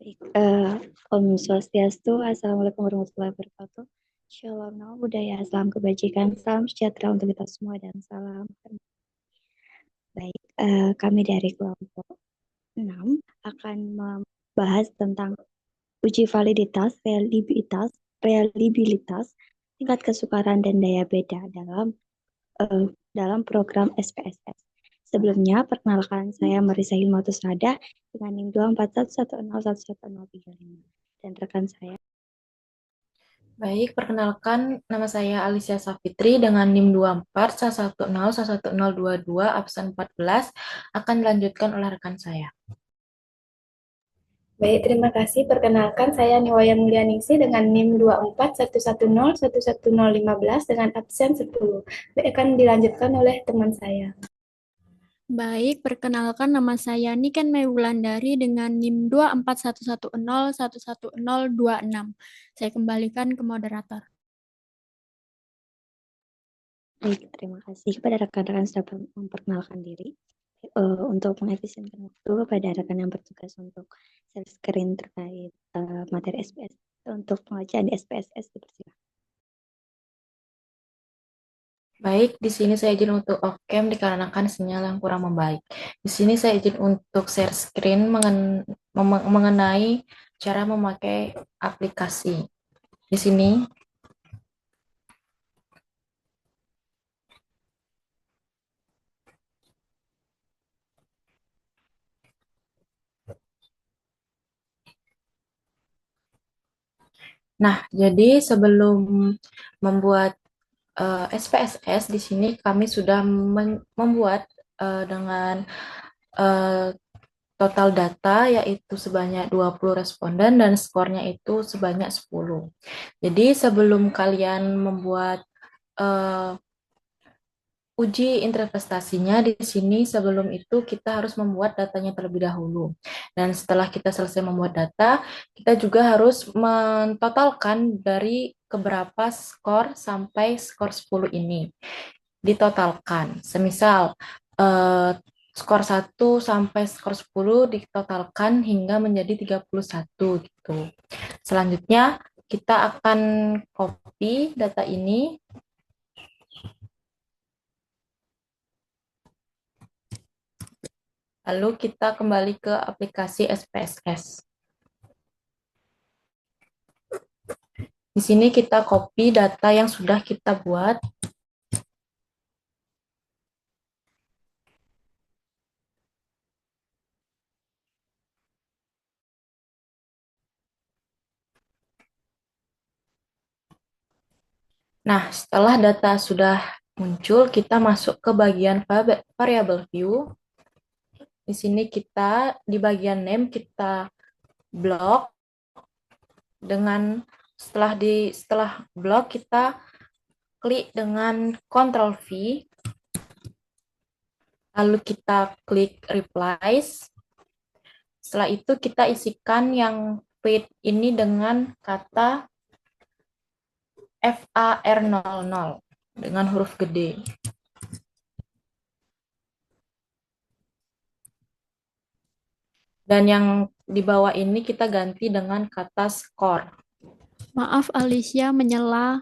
Baik, Om Swastiastu, Assalamualaikum warahmatullahi wabarakatuh. Shalom, nama budaya, salam kebajikan, salam sejahtera untuk kita semua, dan salam hormat. Baik, kami dari kelompok 6 akan membahas tentang uji validitas, reliabilitas, tingkat kesukaran, dan daya beda dalam program SPSS. Sebelumnya, perkenalkan saya Marisa Hilmatus Rada dengan NIM 241101103 dan rekan saya. Baik, perkenalkan nama saya Alicia Safitri dengan NIM 2411101122 absen 14 akan dilanjutkan oleh rekan saya. Baik, terima kasih. Perkenalkan, saya Niwaya Mulyaningsih dengan NIM 24110111015 dengan absen 10. Baik, akan dilanjutkan oleh teman saya. Baik, perkenalkan nama saya Niken Mei Wulandari dengan NIM 24111111026. Saya kembalikan ke moderator. Baik, terima kasih kepada rekan-rekan sudah memperkenalkan diri. Untuk mengefisienkan waktu kepada rekan yang bertugas untuk share screen terkait materi SPS untuk pengajian di SPSS dipersilakan. Baik, di sini saya izin untuk off-cam dikarenakan sinyal yang kurang membaik. Di sini saya izin untuk share screen mengenai cara memakai aplikasi. Di sini, nah, jadi sebelum membuat SPSS, di sini kami sudah membuat dengan eh, total data yaitu sebanyak 20 responden dan skornya itu sebanyak 10. Jadi sebelum kalian membuat eh, uji interpretasinya di sini, sebelum itu kita harus membuat datanya terlebih dahulu. Dan setelah kita selesai membuat data, kita juga harus mentotalkan dari keberapa skor sampai skor 10 ini. Ditotalkan. Semisal eh, skor 1 sampai skor 10 ditotalkan hingga menjadi 31 gitu. Selanjutnya kita akan copy data ini. Lalu kita kembali ke aplikasi SPSS. Di sini kita copy data yang sudah kita buat. Nah, setelah data sudah muncul, kita masuk ke bagian variable view. Di sini kita di bagian name kita blok dengan setelah blok kita klik dengan Ctrl V, lalu kita klik replace. Setelah itu kita isikan yang feed ini dengan kata FAR00 dengan huruf gede. Dan yang di bawah ini kita ganti dengan kata skor. Maaf Alicia menyela.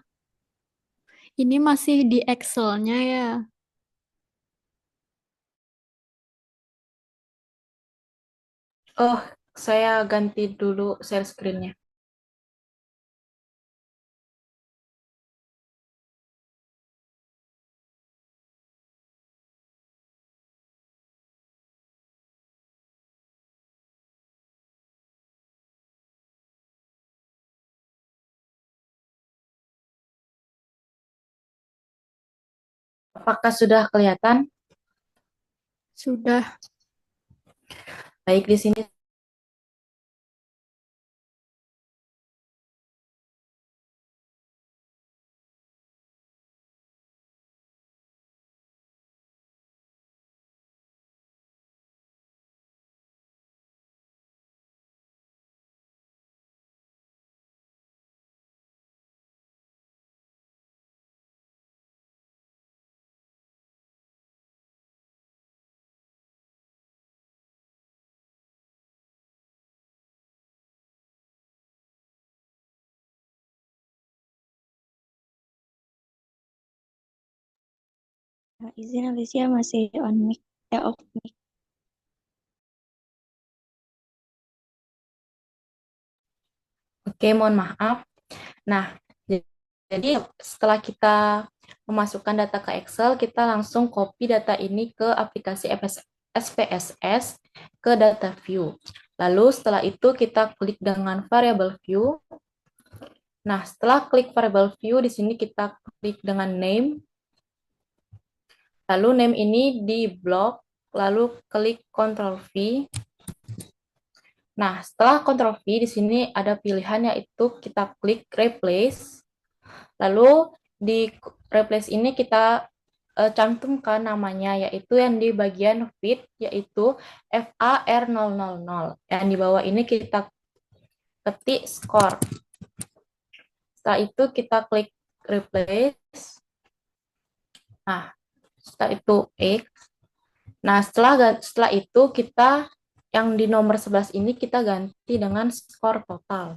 Ini masih di Excel-nya ya. Oh, saya ganti dulu share screen-nya. Apakah sudah kelihatan? Sudah. Baik, di sini Izin Alicia masih on mic, off mic. Oke, mohon maaf. Nah, jadi setelah kita memasukkan data ke Excel, kita langsung copy data ini ke aplikasi SPSS ke data view. Lalu setelah itu kita klik dengan variable view. Nah, setelah klik variable view, di sini kita klik dengan name. Lalu name ini di blok, lalu klik Ctrl V. Nah, setelah Ctrl V, di sini ada pilihan yaitu kita klik replace. Lalu di replace ini kita cantumkan namanya, yaitu yang di bagian fit, yaitu FAR000. Yang di bawah ini kita ketik score. Setelah itu kita klik replace. Nah, setelah itu X. Nah, setelah itu kita yang di nomor 11 ini kita ganti dengan skor total.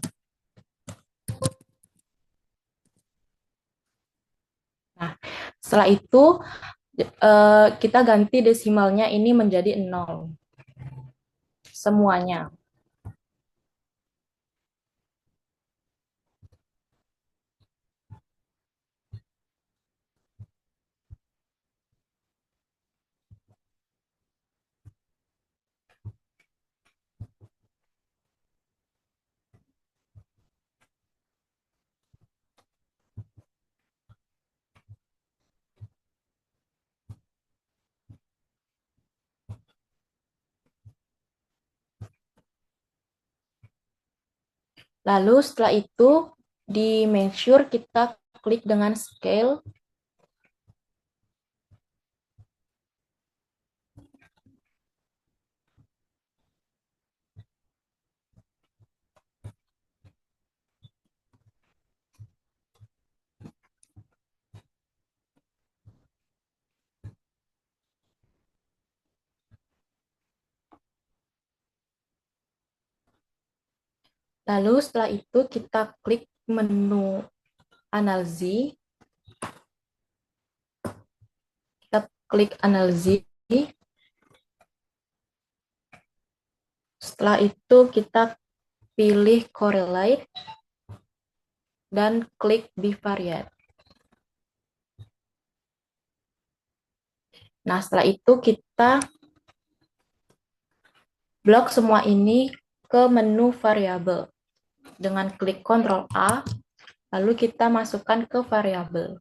Nah, setelah itu kita ganti desimalnya ini menjadi 0. Semuanya. Lalu setelah itu di measure kita klik dengan scale. Lalu setelah itu kita klik menu analisis. Kita klik analisis. Setelah itu kita pilih correlate dan klik bivariate. Nah, setelah itu kita blok semua ini ke menu variabel dengan klik Ctrl A, lalu kita masukkan ke variabel.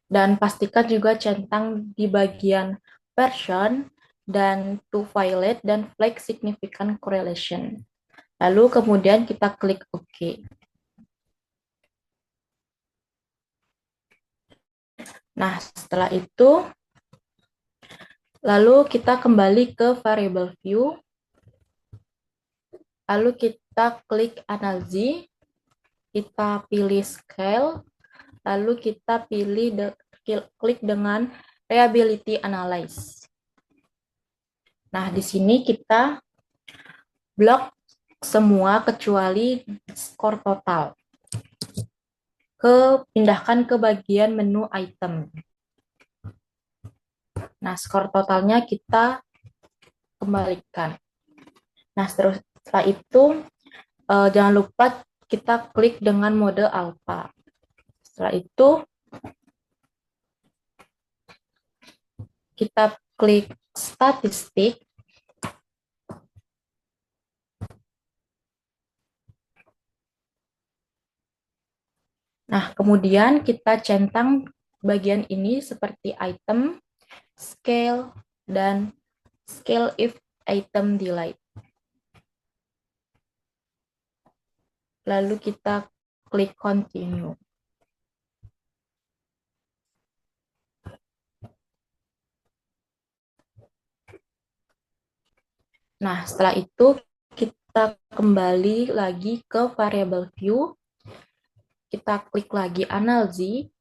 Dan pastikan juga centang di bagian version dan to violate dan flag significant correlation. Lalu kemudian kita klik OK. Nah, setelah itu, lalu kita kembali ke variable view. Lalu kita klik analisis, kita pilih scale, lalu kita klik dengan reliability analyze. Nah, di sini kita blok semua kecuali skor total. Pindahkan ke bagian menu item. Nah, skor totalnya kita kembalikan. Nah, setelah itu jangan lupa kita klik dengan mode alpha. Setelah itu kita klik statistik. Nah, kemudian kita centang bagian ini seperti item, scale, dan scale if item delete. Lalu kita klik continue. Nah, setelah itu kita kembali lagi ke variable view. Kita klik lagi analisis.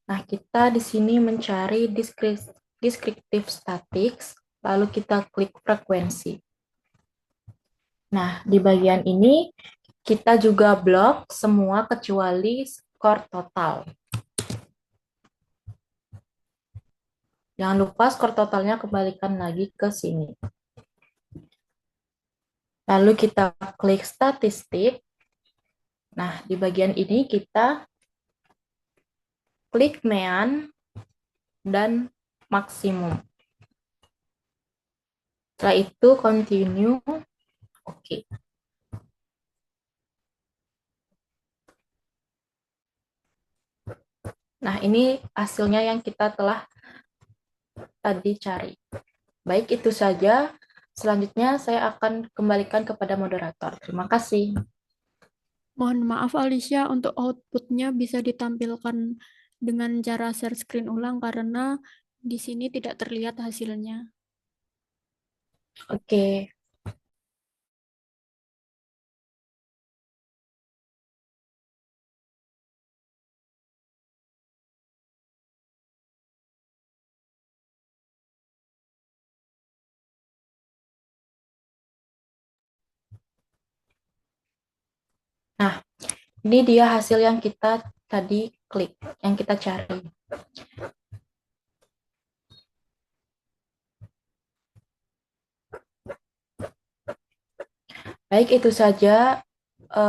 Nah, kita di sini mencari descriptive statistics, lalu kita klik frekuensi. Nah, di bagian ini Kita juga blok semua kecuali skor total. Jangan lupa skor totalnya kembalikan lagi ke sini. Lalu kita klik statistik. Nah, di bagian ini kita klik mean dan maksimum. Setelah itu continue. Oke. Nah, ini hasilnya yang kita telah tadi cari. Baik, itu saja. Selanjutnya saya akan kembalikan kepada moderator. Terima kasih. Mohon maaf Alicia, untuk outputnya bisa ditampilkan dengan cara share screen ulang karena di sini tidak terlihat hasilnya. Oke. Nah, ini dia hasil yang kita tadi klik, yang kita cari. Baik, itu saja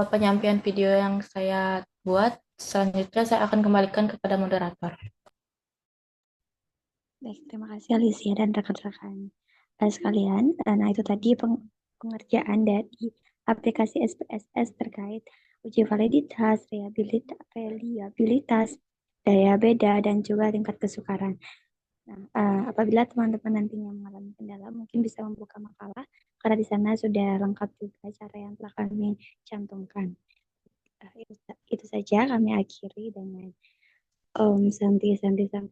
penyampaian video yang saya buat. Selanjutnya saya akan kembalikan kepada moderator. Baik, terima kasih Alicia dan rekan-rekan sekalian. Nah, itu tadi pengerjaan dari aplikasi SPSS terkait uji validitas, reliabilitas, daya beda, dan juga tingkat kesukaran. Nah, apabila teman-teman nantinya mengalami kendala, mungkin bisa membuka makalah, karena di sana sudah lengkap juga cara yang telah kami cantumkan. Itu saja kami akhiri dengan Santi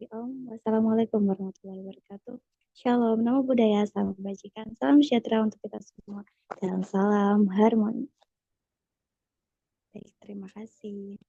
Om. Wassalamualaikum warahmatullahi wabarakatuh. Shalom, namo buddhaya, salam kebajikan, salam sejahtera untuk kita semua, dan salam harmoni. Baik, terima kasih.